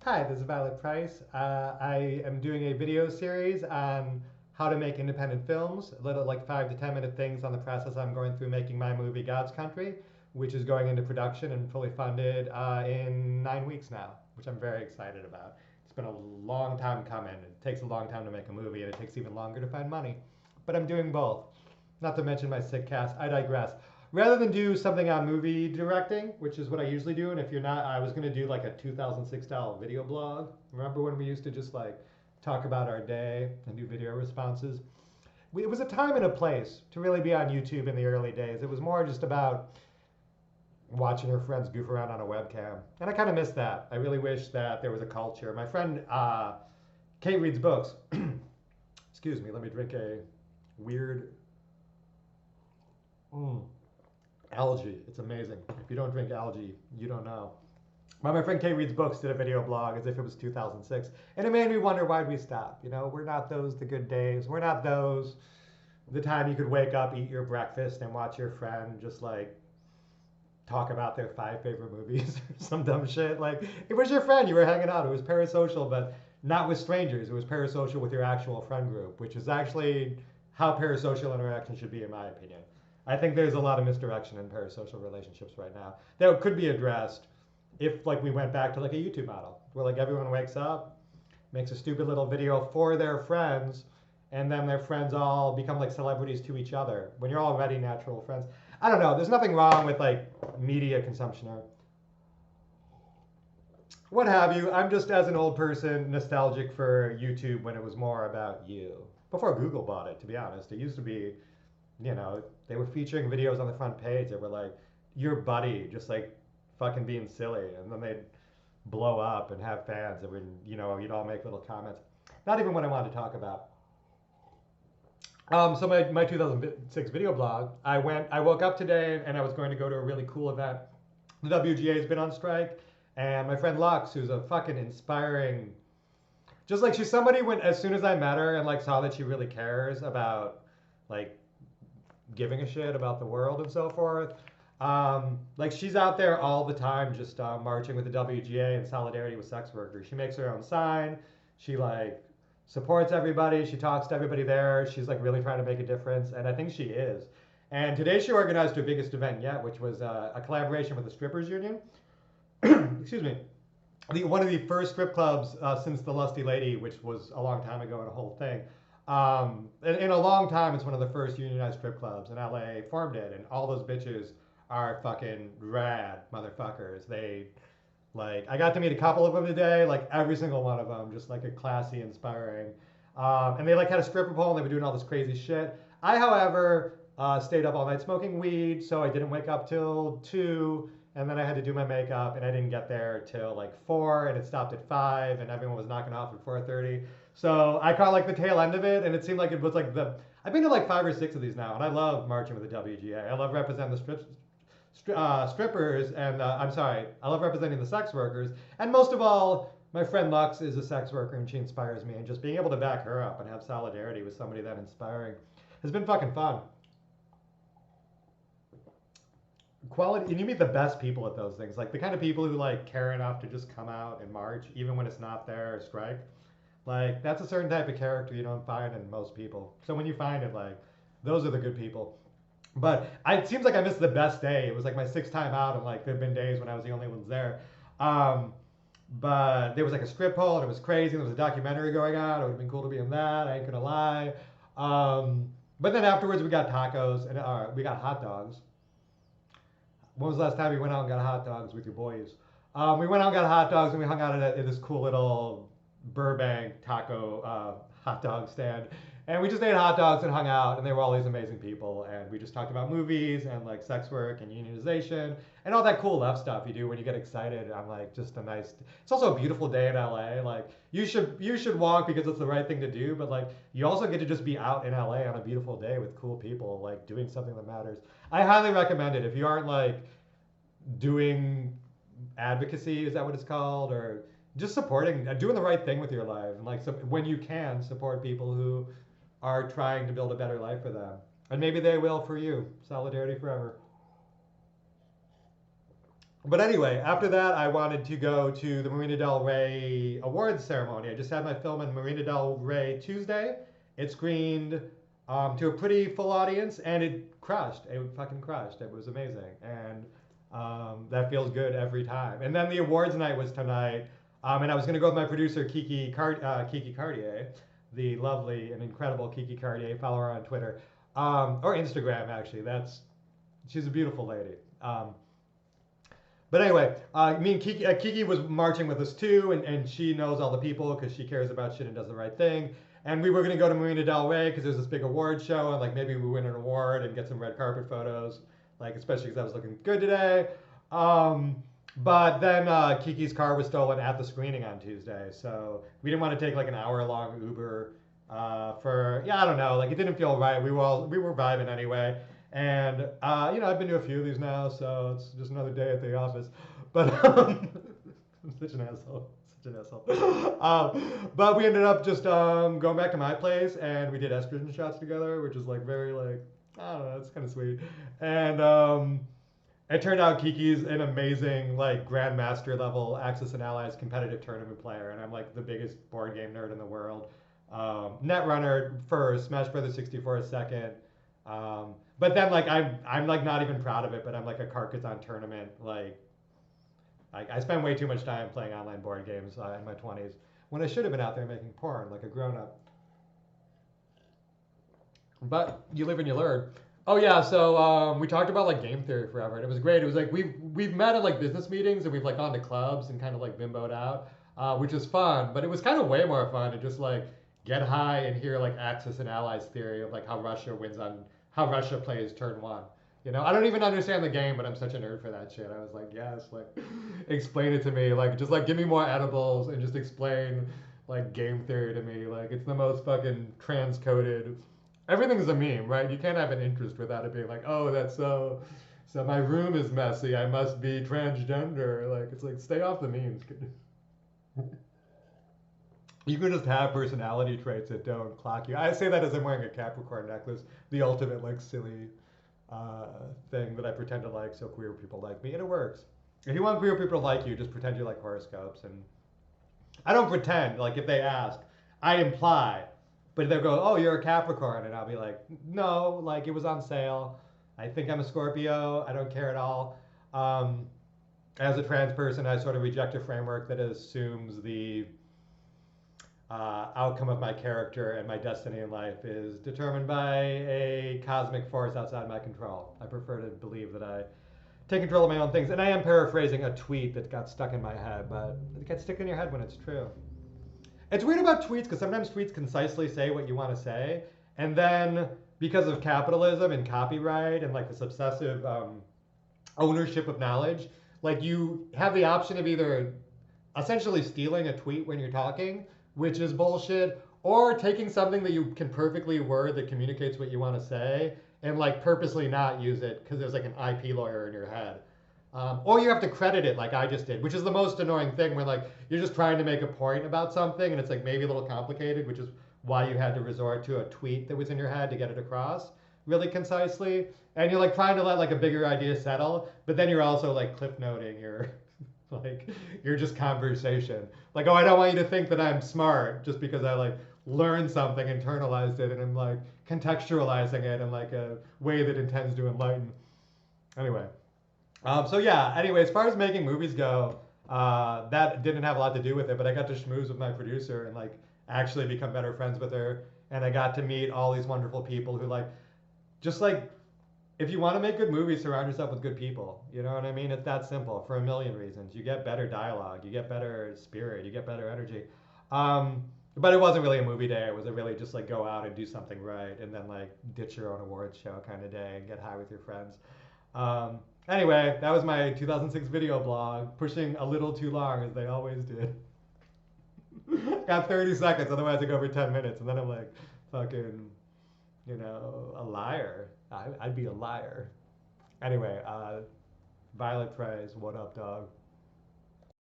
Hi, this is Violet Price. I am doing a video series on how to make independent films, little like 5 to 10 minute things on the process I'm going through making my movie God's Country, which is going into production and fully funded in 9 weeks now, which I'm very excited about. It's been a long time coming. It takes a long time to make a movie, and it takes even longer to find money. But I'm doing both. Not to mention my sick cast. I digress. Rather than do something on movie directing, which is what I usually do, and if you're not, I was going to do like a 2006 style video blog. Remember when we used to just like talk about our day and do video responses? It was a time and a place to really be on YouTube in the early days. It was more just about watching your friends goof around on a webcam. And I kind of miss that. I really wish that there was a culture. My friend Kate reads books. Excuse me, let me drink a weird algae. It's amazing. If you don't drink algae, you don't know. My friend Kate reads books did a video blog as if it was 2006, and it made me wonder why'd we stop. You know, we're not those the good days. We're not those the time you could wake up, eat your breakfast, and watch your friend just like talk about their 5 favorite movies or some dumb shit. Like it was your friend, you were hanging out. It was parasocial, but not with strangers. It was parasocial with your actual friend group, which is actually how parasocial interaction should be, in my opinion. I think there's a lot of misdirection in parasocial relationships right now that could be addressed if like we went back to like a YouTube model where like everyone wakes up, makes a stupid little video for their friends, and then their friends all become like celebrities to each other when you're already natural friends. I don't know. There's nothing wrong with like media consumption or what have you. I'm just as an old person nostalgic for YouTube when it was more about you. Before Google bought it, to be honest, it used to be, you know, they were featuring videos on the front page that were like your buddy just like fucking being silly, and then they'd blow up and have fans that would, you know, you'd all make little comments. Not even what I wanted to talk about. So my 2006 video blog, I woke up today and I was going to go to a really cool event. The WGA has been on strike, and my friend Lux, who's a fucking inspiring, just like she's somebody when as soon as I met her and like saw that she really cares about like giving a shit about the world and so forth. Like she's out there all the time, just marching with the WGA in solidarity with sex workers. She makes her own sign. She like supports everybody. She talks to everybody there. She's like really trying to make a difference, and I think she is. And today she organized her biggest event yet, which was a collaboration with the strippers union. Excuse me. One of the first strip clubs since the Lusty Lady, which was a long time ago and a whole thing. In a long time, it's one of the first unionized strip clubs, and LA formed it, and all those bitches are fucking rad motherfuckers. They like I got to meet a couple of them today, like every single one of them, just like a classy, inspiring. And they like had a stripper pole, and they were doing all this crazy shit. I, however, stayed up all night smoking weed, so I didn't wake up till 2, and then I had to do my makeup, and I didn't get there till like 4, and it stopped at 5, and everyone was knocking off at 4:30. So I caught like the tail end of it, and it seemed like it was like the. I've been to like 5 or 6 of these now, and I love marching with the WGA. I love representing the strippers, and I'm sorry, I love representing the sex workers. And most of all, my friend Lux is a sex worker, and she inspires me. And just being able to back her up and have solidarity with somebody that inspiring has been fucking fun. Quality, and you meet the best people at those things, like the kind of people who like care enough to just come out and march even when it's not their strike. Like that's a certain type of character you don't find in most people. So when you find it, like those are the good people. But it seems like I missed the best day. It was like my 6th time out, and like there've been days when I was the only ones there. Um, but there was like a strip pole, and it was crazy. There was a documentary going on. It would have been cool to be in that. I ain't gonna lie. But then afterwards, we got tacos and we got hot dogs. When was the last time you went out and got hot dogs with your boys? We went out and got hot dogs, and we hung out at this cool little Burbank taco hot dog stand. And we just ate hot dogs and hung out, and they were all these amazing people. And we just talked about movies and like sex work and unionization and all that cool love stuff you do when you get excited. I'm like just a nice. It's also a beautiful day in LA. Like you should walk because it's the right thing to do, but like you also get to just be out in LA on a beautiful day with cool people, like doing something that matters. I highly recommend it if you aren't like doing advocacy. Is that what it's called? Or just supporting, doing the right thing with your life, and like so when you can support people who are trying to build a better life for them. And maybe they will for you. Solidarity forever. But anyway, after that, I wanted to go to the Marina Del Rey awards ceremony. I just had my film in Marina Del Rey Tuesday. It screened to a pretty full audience, and it crushed. It fucking crushed. It was amazing, and that feels good every time. And then the awards night was tonight, and I was going to go with my producer Kiki Cartier, the lovely and incredible Kiki Cartier. Follow her on Twitter or Instagram. Actually, she's a beautiful lady. But anyway, me and Kiki was marching with us too, and she knows all the people because she cares about shit and does the right thing. And we were gonna go to Marina Del Rey because there's this big award show, and like maybe we win an award and get some red carpet photos, like especially because I was looking good today. Um, but then Kiki's car was stolen at the screening on Tuesday, so we didn't want to take like an hour long Uber for I don't know, like it didn't feel right. We were vibing anyway. And I've been to a few of these now, so it's just another day at the office. But I'm such an asshole, such an asshole. But we ended up just going back to my place, and we did estrogen shots together, which is like very like I don't know, it's kind of sweet. And it turned out Kiki's an amazing like grandmaster level Axis and Allies competitive tournament player, and I'm like the biggest board game nerd in the world. Netrunner first, Smash Brothers 64 second. But then like I'm like not even proud of it, but I'm like a Carcassonne tournament like I spend way too much time playing online board games in my 20s when I should have been out there making porn like a grown up. But you live and you learn. Oh yeah, so we talked about like game theory forever, and it was great. It was like we've met at like business meetings, and we've like gone to clubs and kind of like bimboed out, which is fun. But it was kind of way more fun to just like get high and hear like Axis and Allies theory of like how Russia plays turn one. I don't even understand the game, but I'm such a nerd for that shit. I was like, yes, like explain it to me, like just like give me more edibles and just explain like game theory to me. Like it's the most fucking transcoded. Everything's a meme, right? You can't have an interest without it being like, oh, that's so. So my room is messy. I must be transgender. Like it's like stay off the memes. You can just have personality traits that don't clock you. I say that as I'm wearing a Capricorn necklace, the ultimate like silly thing that I pretend to like so queer people like me, and it works. If you want queer people to like you, just pretend you like horoscopes, and I don't pretend. Like if they ask, I imply, but they'll go, "Oh, you're a Capricorn," and I'll be like, "No, like it was on sale. I think I'm a Scorpio. I don't care at all." Um, as a trans person, I sort of reject a framework that assumes the outcome of my character and my destiny in life is determined by a cosmic force outside my control. I prefer to believe that I take control of my own things. And I am paraphrasing a tweet that got stuck in my head, but it gets stuck in your head when it's true. It's weird about tweets because sometimes tweets concisely say what you want to say, and then because of capitalism and copyright and like this obsessive ownership of knowledge, like you have the option of either essentially stealing a tweet when you're talking, which is bullshit, or taking something that you can perfectly word that communicates what you want to say and like purposely not use it because there's like an IP lawyer in your head. Or you have to credit it like I just did, which is the most annoying thing when like you're just trying to make a point about something and it's like maybe a little complicated, which is why you had to resort to a tweet that was in your head to get it across really concisely. And you're like trying to let like a bigger idea settle, but then you're also like cliff noting your like you're just conversation. Like, oh, I don't want you to think that I'm smart just because I like learned something, internalized it, and I'm like contextualizing it in like a way that intends to enlighten. Anyway, so yeah. Anyway, as far as making movies go, that didn't have a lot to do with it, but I got to schmooze with my producer and like actually become better friends with her, and I got to meet all these wonderful people who like just like if you want to make good movies, surround yourself with good people. You know what I mean? It's that simple for a million reasons. You get better dialogue, you get better spirit, you get better energy. Um, but it wasn't really a movie day. It was a really just like go out and do something right, and then like ditch your own awards show kind of day and get high with your friends. Anyway, that was my 2006 video blog, pushing a little too long as they always did. Got 30 seconds, otherwise I go over 10 minutes, and then I'm like, fucking, a liar. I'd be a liar. Anyway, Violet Praise, what up, dog?